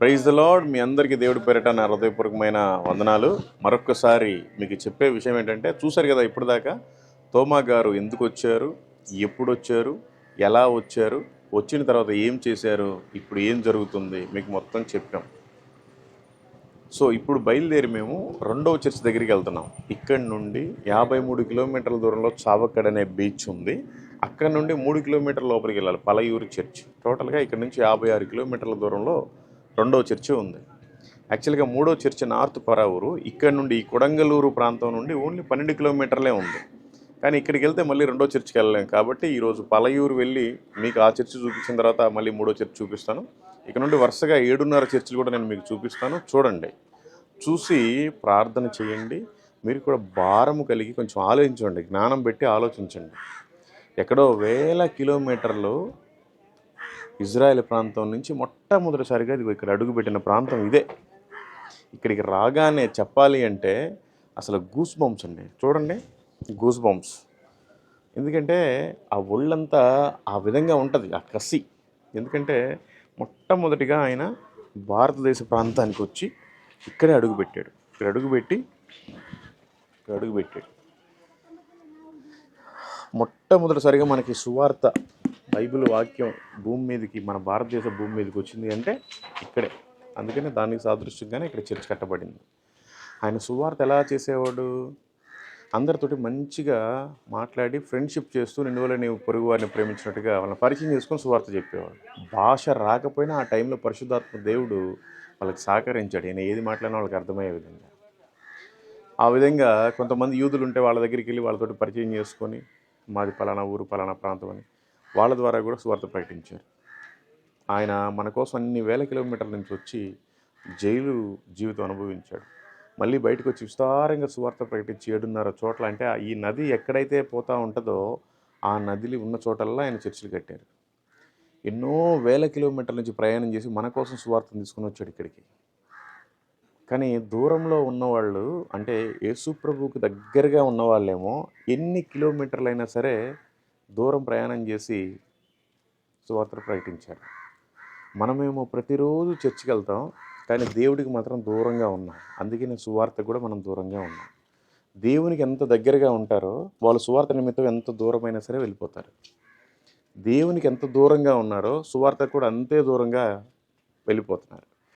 Praise the lord. మీ అందరికీ దేవుడి పేరిట నా హృదయపూర్వకమైన వందనాలు. మరొక్కసారి మీకు చెప్పే విషయం ఏంటంటే, చూశారు కదా ఇప్పటిదాకా తోమా గారు ఎందుకు వచ్చారు, ఎప్పుడు వచ్చారు, ఎలా వచ్చారు, వచ్చిన తర్వాత ఏం చేశారు, ఇప్పుడు ఏం జరుగుతుంది మీకు మొత్తం చెప్పాం. సో ఇప్పుడు బయలుదేరి మేము రెండవ చర్చ్ దగ్గరికి వెళ్తున్నాం. ఇక్కడ నుండి 53 కిలోమీటర్ల దూరంలో చావక్కడ్ అనే బీచ్ ఉంది. అక్కడ నుండి 3 కిలోమీటర్ల లోపలికి వెళ్ళాలి, పలయూరు చర్చ్. టోటల్గా ఇక్కడ నుంచి 56 కిలోమీటర్ల దూరంలో రెండవ చర్చి ఉంది. యాక్చువల్గా మూడో చర్చి నార్త్ పరావూరు. ఇక్కడ నుండి ఈ కొడంగలూరు ప్రాంతం నుండి ఓన్లీ 12 కిలోమీటర్లే ఉంది. కానీ ఇక్కడికి వెళ్తే మళ్ళీ రెండో చర్చికి వెళ్ళలేం. కాబట్టి ఈరోజు పలయూరు వెళ్ళి మీకు ఆ చర్చి చూపించిన తర్వాత మళ్ళీ మూడో చర్చి చూపిస్తాను. ఇక నుండి వరుసగా 7:30 చర్చిలు కూడా నేను మీకు చూపిస్తాను. చూడండి, చూసి ప్రార్థన చేయండి. మీరు కూడా భారము కలిగి కొంచెం ఆలోచించండి, జ్ఞానం పెట్టి ఆలోచించండి. ఎక్కడో వేల కిలోమీటర్లు ఇజ్రాయెల్ ప్రాంతం నుంచి మొట్టమొదటిసారిగా ఇది ఇక్కడ అడుగుపెట్టిన ప్రాంతం ఇదే. ఇక్కడికి రాగానే చెప్పాలి అంటే అసలు గూస్ బంప్స్ అండి. చూడండి, గూస్ బంప్స్. ఎందుకంటే ఆ ఒళ్ళంతా ఆ విధంగా ఉంటుంది, ఆ కసి. ఎందుకంటే మొట్టమొదటిగా ఆయన భారతదేశ ప్రాంతానికి వచ్చి ఇక్కడే అడుగుపెట్టాడు. ఇక్కడ అడుగుపెట్టాడు. మొట్టమొదటిసారిగా మనకి సువార్త, బైబిల్ వాక్యం భూమి మీదకి, మన భారతదేశ భూమి మీదకి వచ్చింది అంటే ఇక్కడే. అందుకనే దానికి సాదృశ్యంగానే ఇక్కడ చర్చ్ కట్టబడింది. ఆయన సువార్త ఎలా చేసేవాడు? అందరితోటి మంచిగా మాట్లాడి ఫ్రెండ్షిప్ చేస్తూ, నిన్ను వల్ల నీవు పొరుగు వారిని ప్రేమించినట్టుగా వాళ్ళని పరిచయం చేసుకొని సువార్త చెప్పేవాడు. భాష రాకపోయినా ఆ టైంలో పరిశుద్ధాత్మ దేవుడు వాళ్ళకి సహకరించాడు. ఆయన ఏది మాట్లాడినా వాళ్ళకి అర్థమయ్యే విధంగా. ఆ విధంగా కొంతమంది యూదులు ఉంటే వాళ్ళ దగ్గరికి వెళ్ళి వాళ్ళతోటి పరిచయం చేసుకొని, మాది పలానా ఊరు, పలానా ప్రాంతం అని వాళ్ళ ద్వారా కూడా సువార్త ప్రకటించారు. ఆయన మన కోసం అన్ని వేల కిలోమీటర్ల నుంచి వచ్చి జైలు జీవితం అనుభవించాడు. మళ్ళీ బయటకు వచ్చి విస్తారంగా సువార్త ప్రకటించి 7:30 చోట్ల, అంటే ఈ నది ఎక్కడైతే పోతూ ఉంటుందో ఆ నదిలి ఉన్న చోటల్లా ఆయన చర్చిలు కట్టారు. ఎన్నో వేల కిలోమీటర్ల నుంచి ప్రయాణం చేసి మన కోసం సువార్తను తీసుకుని వచ్చాడు ఇక్కడికి. కానీ దూరంలో ఉన్నవాళ్ళు, అంటే యేసు ప్రభువుకి దగ్గరగా ఉన్నవాళ్ళేమో ఎన్ని కిలోమీటర్లైనా సరే దూరం ప్రయాణం చేసి సువార్త ప్రకటించారు. మనమేమో ప్రతిరోజు చర్చికి వెళ్తాం, కానీ దేవుడికి మాత్రం దూరంగా ఉన్నాం. అందుకని సువార్త కూడా మనం దూరంగా ఉన్నాం. దేవునికి ఎంత దగ్గరగా ఉంటారో వాళ్ళు సువార్త నిమిత్తం ఎంత దూరమైనా సరే వెళ్ళిపోతారు. దేవునికి ఎంత దూరంగా ఉన్నారో సువార్త కూడా అంతే దూరంగా వెళ్ళిపోతున్నారు.